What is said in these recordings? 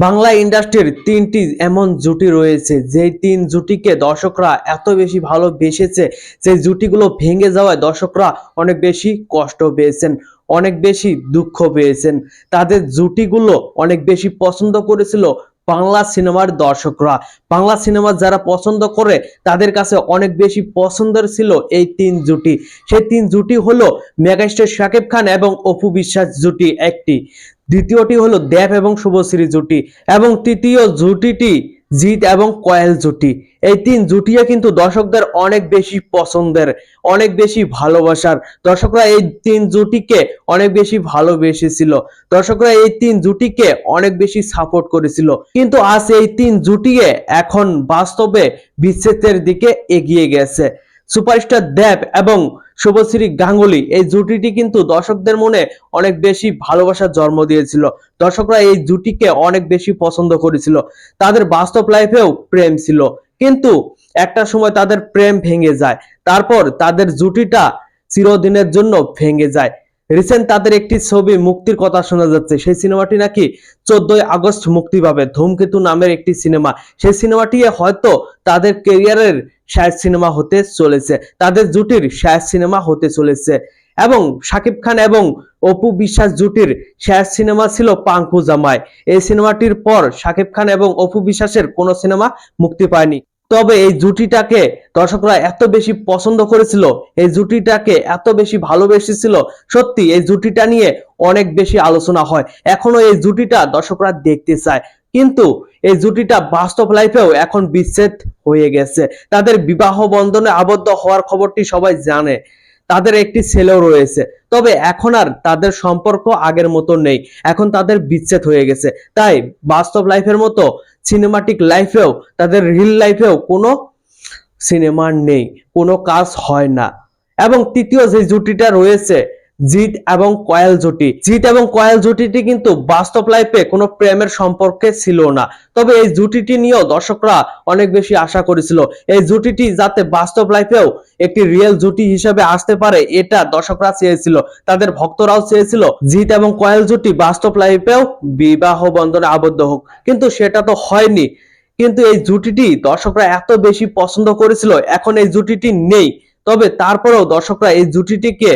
বাংলা ইন্ডাস্ট্রির তিনটি এমন জুটি রয়েছে যে তিন জুটিকে দর্শকরা এত বেশি ভালোবেসেছে যে জুটিগুলো ভেঙে যাওয়ায় দর্শকরা অনেক বেশি কষ্ট পেয়েছেন, অনেক বেশি দুঃখ পেয়েছেন। তাদের জুটিগুলো অনেক বেশি পছন্দ করেছিল বাংলা সিনেমার দর্শকরা। বাংলা সিনেমা যারা পছন্দ করে তাদের কাছে অনেক বেশি পছন্দের ছিল এই তিন জুটি। সেই তিন জুটি হলো মেগাস্টার শাকিব খান এবং অপু বিশ্বাস জুটি একটি, দ্বিতীয়টি হলো দেব এবং শুভশ্রী জুটি এবং তৃতীয় জুটিটি জিৎ এবং কয়েল জুটি। এই তিন জুটিও কিন্তু দর্শকদের অনেক বেশি পছন্দের, অনেক বেশি ভালোবাসার। দর্শকরা এই তিন জুটিকে অনেক বেশি ভালোবেসেছিল, দর্শকরা এই তিন জুটিকে অনেক বেশি সাপোর্ট করেছিল। কিন্তু আজ এই তিন জুটিকে এখন বাস্তবে বিচ্ছেদের দিকে এগিয়ে গেছে। সুপারস্টার দেব এবং শুভশ্রী গাঙ্গুলি এই জুটিটি কিন্তু দর্শকদের মনে অনেক বেশি ভালোবাসার জন্ম দিয়েছিল। দর্শকরা এই জুটিকে অনেক বেশি পছন্দ করেছিল। তাদের বাস্তব লাইফেও প্রেম ছিল, কিন্তু একটা সময় তাদের প্রেম ভেঙে যায়। তারপর তাদের জুটিটা চিরদিনের জন্য ভেঙে যায়। রিসেন্ট তাদের একটি ছবি মুক্তির কথা শোনা যাচ্ছে। সেই সিনেমাটি নাকি 14 আগস্ট মুক্তি পাবে। ধূমকেতু নামের একটি সিনেমা। সেই সিনেমাটি হয়তো তাদের ক্যারিয়ারের শেষ সিনেমা হতে চলেছে, তাদের জুটির শেষ সিনেমা হতে চলেছে। এবং শাকিব খান এবং অপু বিশ্বাস জুটির শেষ সিনেমা ছিল পাঙ্কু জামাই। এই সিনেমাটির পর শাকিব খান এবং অপু বিশ্বাসের কোনো সিনেমা মুক্তি পায়নি। তবে এই জুটিটাকে দর্শকরা এত বেশি পছন্দ করেছিল, এই জুটিটাকে এত বেশি ভালোবেসেছিল, সত্যি এই জুটিটা নিয়ে অনেক বেশি আলোচনা হয়। এখনো এই জুটিটা দর্শকরা দেখতে চায়, কিন্তু এই জুটিটা বাস্তব লাইফেও এখন বিচ্ছেদ হয়ে গেছে। তাদের বিবাহ বন্ধনে আবদ্ধ হওয়ার খবরটি সবাই জানে। তাদের একটি ছেলেও রয়েছে, তবে এখন আর তাদের সম্পর্ক আগের মতো নেই, এখন তাদের বিচ্ছেদ হয়ে গেছে। তাই বাস্তব লাইফের মতো সিনেমাটিক লাইফেও, তাদের রিল লাইফেও কোনো সিনেমা নেই, কোনো কাজ হয় না। এবং তৃতীয় যে জুটিটা রয়েছে জিৎ এবং কয়েল জুটি, জিৎ এবং কয়েল জুটিটি কিন্তু বাস্তব লাইফে কোনো প্রেমের সম্পর্কে ছিল না। তবে এই জুটিটি নিয়েও দর্শকরা অনেক বেশি আশা করেছিল। এই জুটিটি যাতে বাস্তব লাইফেও একটি রিয়েল জুটি হিসেবে আসতে পারে, এটা দর্শকরা চেয়েছিল, তাদের ভক্তরাও চেয়েছিল জিৎ এবং কয়েল জুটি বাস্তব লাইফেও বিবাহ বন্ধনে আবদ্ধ হোক, কিন্তু সেটা তো হয়নি। কিন্তু এই জুটিটি দর্শকরা এত বেশি পছন্দ করেছিল, এখন এই জুটিটি নেই। তবে তারপরেও দর্শকরা এই জুটিটিকে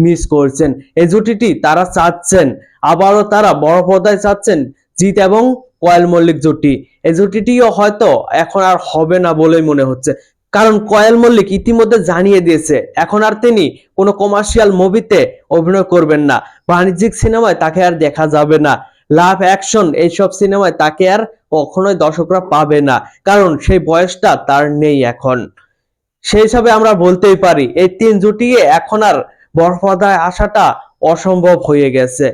মিস করছেন। এই জুটিটি তারা চাচ্ছেন, আবারও তারা বড় পর্দায় চাচ্ছেন জিৎ এবং কয়েল মল্লিক জুটি। এই জুটিটিও হয়তো এখন আর হবে না বলেই মনে হচ্ছে, কারণ কয়েল মল্লিক ইতিমধ্যে জানিয়ে দিয়েছে এখন আর তিনি কোনো কমার্শিয়াল মুভিতে অভিনয় করবেন না, বাণিজ্যিক সিনেমায় তাকে আর দেখা যাবে না, লাভ অ্যাকশন এইসব সিনেমায় তাকে আর কখনোই দর্শকরা পাবে না, কারণ সেই বয়সটা তার নেই এখন। সেই হিসাবে আমরা বলতেই পারি এই তিন জুটি এখন আর বড় পর্দায় আসাটা অসম্ভব হয়ে গেছে।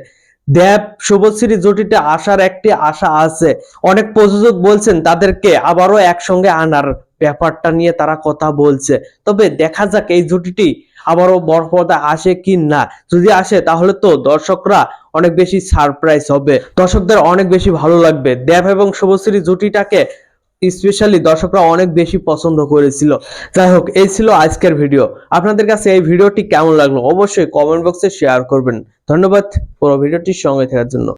দেব শুভশ্রী জুটিতে আসার একটি আশা আছে, অনেক প্রযোজক বলছেন তাদেরকে আবারও একসঙ্গে আনার ব্যাপারটা নিয়ে তারা কথা বলছে। তবে দেখা যাক এই জুটিটি আবারও বড় পর্দায় আসে কি না। যদি আসে তাহলে তো দর্শকরা অনেক বেশি সারপ্রাইজ হবে, দর্শকদের অনেক বেশি ভালো লাগবে। দেব এবং শুভশ্রী জুটিটাকে স্পেশালি দর্শকরা অনেক বেশি পছন্দ করেছিল। যাই হোক, এই ছিল আজকের ভিডিও। আপনাদের কাছে এই ভিডিওটি কেমন লাগলো অবশ্যই কমেন্ট বক্সে শেয়ার করবেন। ধন্যবাদ পুরো ভিডিওটির সঙ্গে থাকার জন্য।